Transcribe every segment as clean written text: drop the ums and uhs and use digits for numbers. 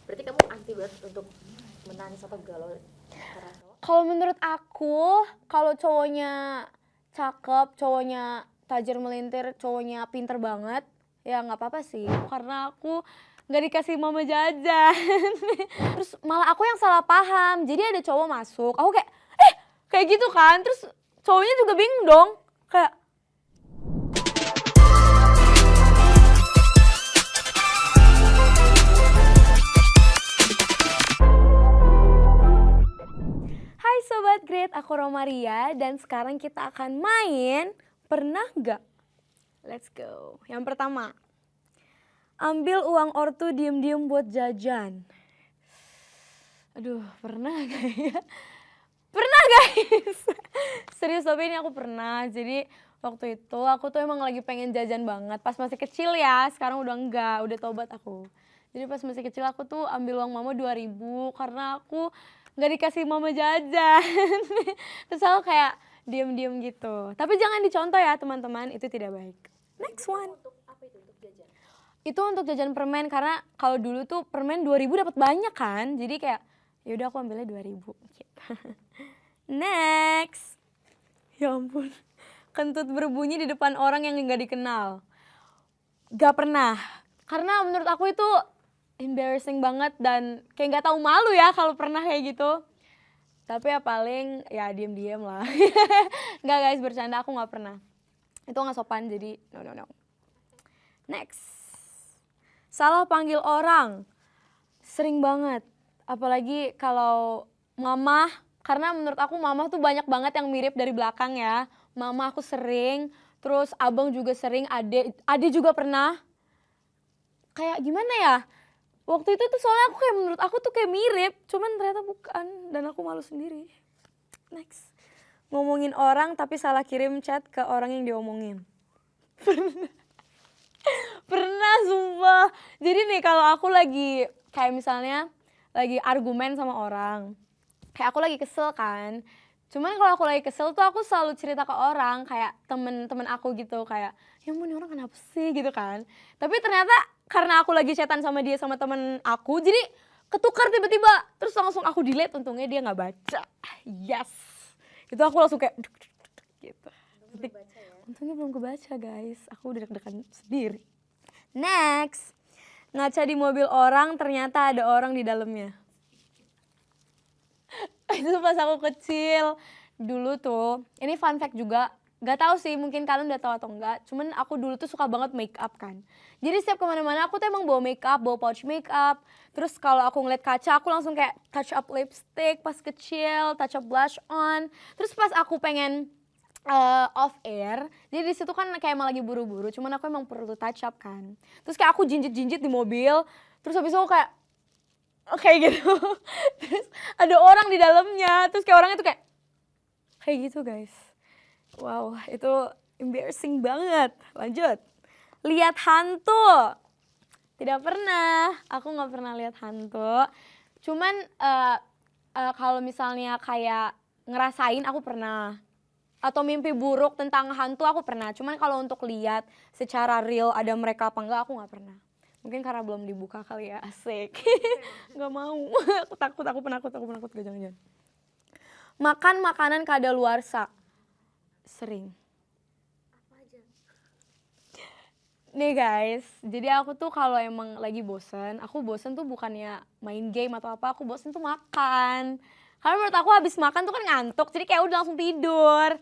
Berarti kamu anti banget untuk menangis atau galau karena cowok? Kalau menurut aku, kalau cowoknya cakep, cowoknya tajir melintir, cowoknya pinter banget, ya nggak apa-apa sih. Karena aku nggak dikasih mama jajan. Terus malah aku yang salah paham. Jadi ada cowok masuk, aku kayak gitu kan. Terus cowoknya juga bingung dong. Kayak, hai Sobat Great, aku Romaria dan sekarang kita akan main Pernah Nggak? Let's go. Yang pertama, ambil uang ortu diem-diem buat jajan. Aduh, pernah gak ya? Pernah guys. Serius, tapi ini aku pernah. Jadi waktu itu aku tuh emang lagi pengen jajan banget. Pas masih kecil ya, sekarang udah enggak, udah tobat aku. Jadi pas masih kecil aku tuh ambil uang mama 2.000 karena aku nggak dikasih mama jajan. Terus aku kayak diem-diem gitu. Tapi jangan dicontoh ya teman-teman, itu tidak baik. Next one. Untuk apa itu? Untuk jajan? Itu untuk jajan permen karena kalau dulu tuh permen 2.000 dapat banyak kan. Jadi kayak yaudah aku ambilnya 2.000 gitu. Next. Ya ampun. Kentut berbunyi di depan orang yang nggak dikenal. Gak pernah. Karena menurut aku itu embarrassing banget dan kayak nggak tahu malu ya kalau pernah kayak gitu. Tapi ya paling ya diem-diem lah. Nggak guys, bercanda, aku nggak pernah. Itu nggak sopan, jadi no. Next. Salah panggil orang. Sering banget. Apalagi kalau mama, karena menurut aku mama tuh banyak banget yang mirip dari belakang ya. Mama aku sering, terus abang juga sering, ade juga pernah. Kayak gimana ya? Waktu itu tuh soalnya aku kayak menurut aku tuh kayak mirip, cuman ternyata bukan dan aku malu sendiri. Next. Ngomongin orang tapi salah kirim chat ke orang yang diomongin. Pernah sumpah. Jadi nih kalau aku lagi kayak misalnya lagi argumen sama orang. Kayak aku lagi kesel kan. Cuman kalau aku lagi kesel tuh aku selalu cerita ke orang kayak temen-temen aku gitu kayak ya ampun ini orang kenapa sih gitu kan. Tapi ternyata karena aku lagi chatan sama dia sama temen aku jadi ketukar tiba-tiba. Terus langsung aku delete, untungnya dia gak baca. Yes. Itu aku langsung kayak gitu. Untungnya belum kebaca guys. Aku udah deg-degan sendiri. Next. Ngaca di mobil orang ternyata ada orang di dalamnya. Itu pas aku kecil. Dulu tuh, ini fun fact juga. Gak tahu sih, mungkin kalian udah tahu atau enggak. Cuman aku dulu tuh suka banget make up kan. Jadi setiap kemana-mana aku tuh emang bawa make up, bawa pouch make up. Terus kalau aku ngeliat kaca, aku langsung kayak touch up lipstick pas kecil, touch up blush on. Terus pas aku pengen off air, jadi di situ kan kayak emang lagi buru-buru, cuman aku emang perlu touch up kan. Terus kayak aku jinjit-jinjit di mobil, terus habis itu aku kayak gitu. Terus ada orang di dalamnya, terus kayak orangnya tuh kayak gitu guys. Wow, itu embarrassing banget. Lanjut. Lihat hantu. Tidak pernah, aku nggak pernah lihat hantu. Cuman kalau misalnya kayak ngerasain aku pernah. Atau mimpi buruk tentang hantu aku pernah. Cuman kalau untuk lihat secara real ada mereka apa enggak aku nggak pernah. Mungkin karena belum dibuka kali ya, asik. Nggak mau. Aku penakut, gak jangan-jangan. Makan makanan kadaluarsa. Sering. Apa aja? Nih guys, jadi aku tuh kalau emang lagi bosen, aku bosen tuh bukannya main game atau apa, aku bosen tuh makan. Karena menurut aku habis makan tuh kan ngantuk, jadi kayak udah langsung tidur.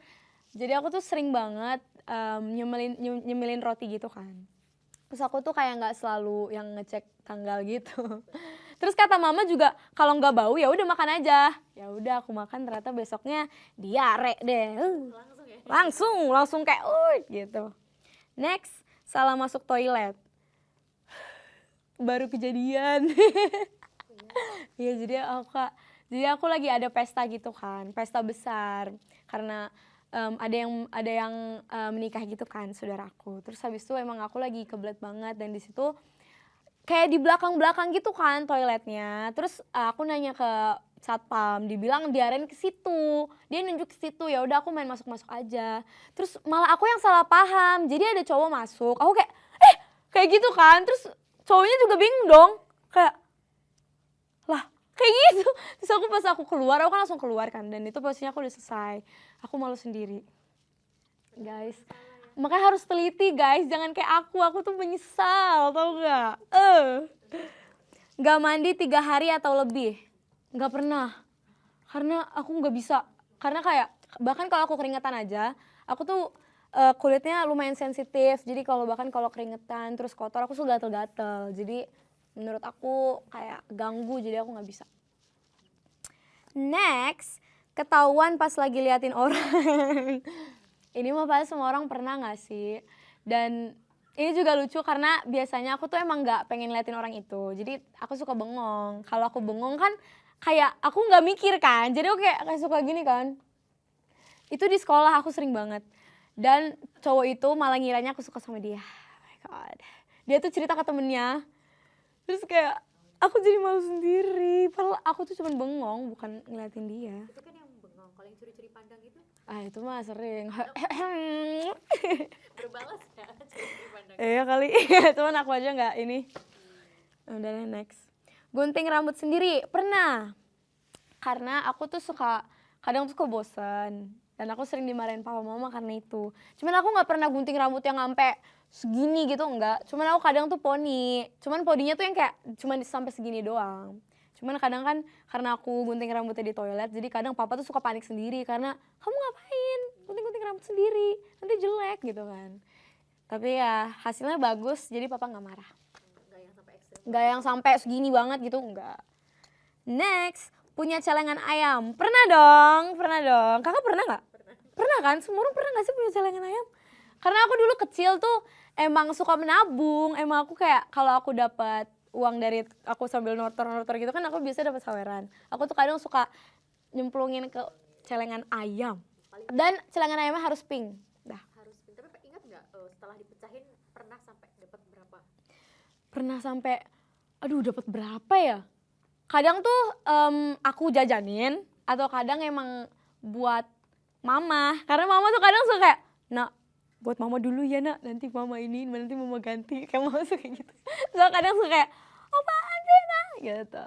Jadi aku tuh sering banget nyemilin roti gitu kan. Terus aku tuh kayak nggak selalu yang ngecek tanggal gitu. Terus kata mama juga kalau nggak bau ya udah makan aja. Ya udah aku makan, ternyata besoknya diare deh. Langsung ya? Langsung kayak gitu. Next, salah masuk toilet. Baru kejadian. Iya, jadi aku lagi ada pesta gitu kan, pesta besar. Karena ada yang menikah gitu kan, saudaraku. Terus habis itu emang aku lagi kebelet banget dan di situ kayak di belakang-belakang gitu kan toiletnya. Terus aku nanya ke satpam, dibilang diarahin ke situ. Dia nunjuk ke situ, ya udah aku main masuk-masuk aja. Terus malah aku yang salah paham. Jadi ada cowok masuk. Aku kayak gitu kan. Terus cowoknya juga bingung dong. Kayak pas aku keluar, aku kan langsung keluar kan. Dan itu posisinya aku udah selesai. Aku malu sendiri. Guys, makanya harus teliti guys. Jangan kayak aku tuh menyesal, tau gak? Gak mandi 3 hari atau lebih? Gak pernah. Karena aku gak bisa. Karena kayak, bahkan kalau aku keringetan aja, aku tuh kulitnya lumayan sensitif. Jadi bahkan kalau keringetan terus kotor, aku suka gatel-gatel. Jadi menurut aku kayak ganggu, jadi aku gak bisa. Next, ketahuan pas lagi liatin orang. Ini mah pasti semua orang pernah gak sih? Dan ini juga lucu karena biasanya aku tuh emang gak pengen liatin orang itu. Jadi aku suka bengong. Kalau aku bengong kan kayak aku gak mikir kan. Jadi aku kayak suka gini kan. Itu di sekolah aku sering banget. Dan cowok itu malah ngiranya aku suka sama dia. Oh my god. Dia tuh cerita ke temennya. Terus kayak aku jadi malu sendiri. Padahal aku tuh cuma bengong, bukan ngeliatin dia. Itu kan yang bengong, kalau yang curi-curi pandang itu Itu mah sering. berbalas ya, curi-curi pandang. Iya kali, cuman aku aja nggak ini. Udah deh, next. Gunting rambut sendiri, pernah. Karena aku tuh kadang tuh bosan. Dan aku sering dimarahin papa mama karena itu. Cuman aku nggak pernah gunting rambut yang sampai segini gitu, enggak. Cuman aku kadang tuh poni. Cuman poninya tuh yang kayak cuman sampai segini doang. Cuman kadang kan karena aku gunting rambutnya di toilet, jadi kadang papa tuh suka panik sendiri karena kamu ngapain gunting-gunting rambut sendiri, nanti jelek gitu kan. Tapi ya hasilnya bagus, jadi papa nggak marah. Nggak yang sampai ekstrim. Nggak yang sampai segini banget gitu, enggak. Next, punya celengan ayam. Pernah dong. Kakak pernah nggak? Pernah kan? Semua orang pernah nggak sih punya celengan ayam? Karena aku dulu kecil tuh emang suka menabung. Emang aku kayak kalau aku dapat uang dari aku sambil notor gitu kan aku biasa dapat saweran. Aku tuh kadang suka nyemplungin ke celengan ayam. Dan celengan ayamnya harus pink. Dah. Harus, tapi ingat nggak setelah dipecahin pernah sampai dapat berapa? Pernah sampai, aduh dapat berapa ya? Kadang tuh aku jajanin atau kadang emang buat mama. Karena mama tuh kadang suka kayak, nak buat mama dulu ya nak, nanti mama ini, nanti mama ganti. Kayak mama suka gitu. So kadang suka kayak, apaan sih nak? Gitu.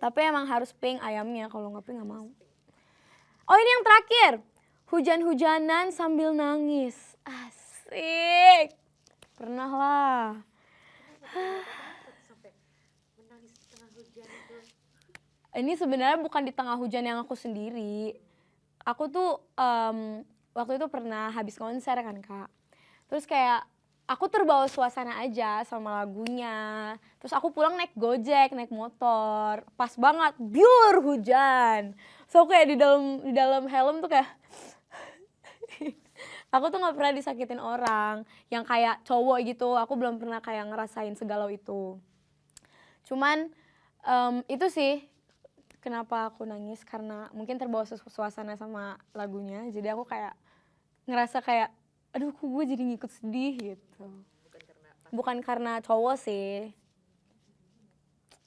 Tapi emang harus pink ayamnya, kalau nggak pink nggak mau. Oh ini yang terakhir, hujan-hujanan sambil nangis. Asik. Pernah lah. Sampai menangis di tengah hujan itu. Ini sebenarnya bukan di tengah hujan yang aku sendiri. Aku tuh waktu itu pernah habis konser kan kak. Terus kayak aku terbawa suasana aja sama lagunya. Terus aku pulang naik Gojek, naik motor. Pas banget, biur hujan. So kayak di dalam helm tuh kayak aku tuh nggak pernah disakitin orang yang kayak cowok gitu. Aku belum pernah kayak ngerasain segalau itu. Cuman itu sih kenapa aku nangis, karena mungkin terbawa suasana sama lagunya. Jadi aku kayak ngerasa kayak aduh kok gue jadi ngikut sedih gitu. Bukan karena cowok sih.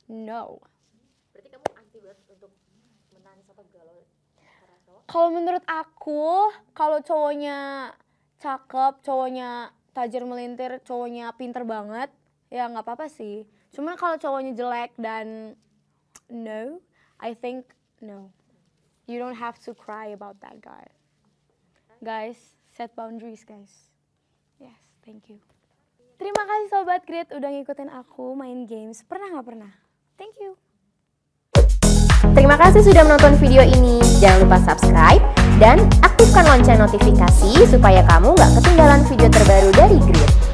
No. Berarti kamu anti banget untuk menangis atau galau karena cowok? Kalau menurut aku, kalau cowoknya cakep, cowoknya tajir melintir, cowoknya pinter banget, ya nggak apa-apa sih. Cuman kalau cowoknya jelek dan no, I think no. You don't have to cry about that guy. Guys, set boundaries guys. Yes, thank you. Terima kasih Sobat Grit udah ngikutin aku main games. Pernah nggak pernah? Thank you. Terima kasih sudah menonton video ini. Jangan lupa subscribe dan aktifkan lonceng notifikasi supaya kamu nggak ketinggalan video terbaru dari Grit.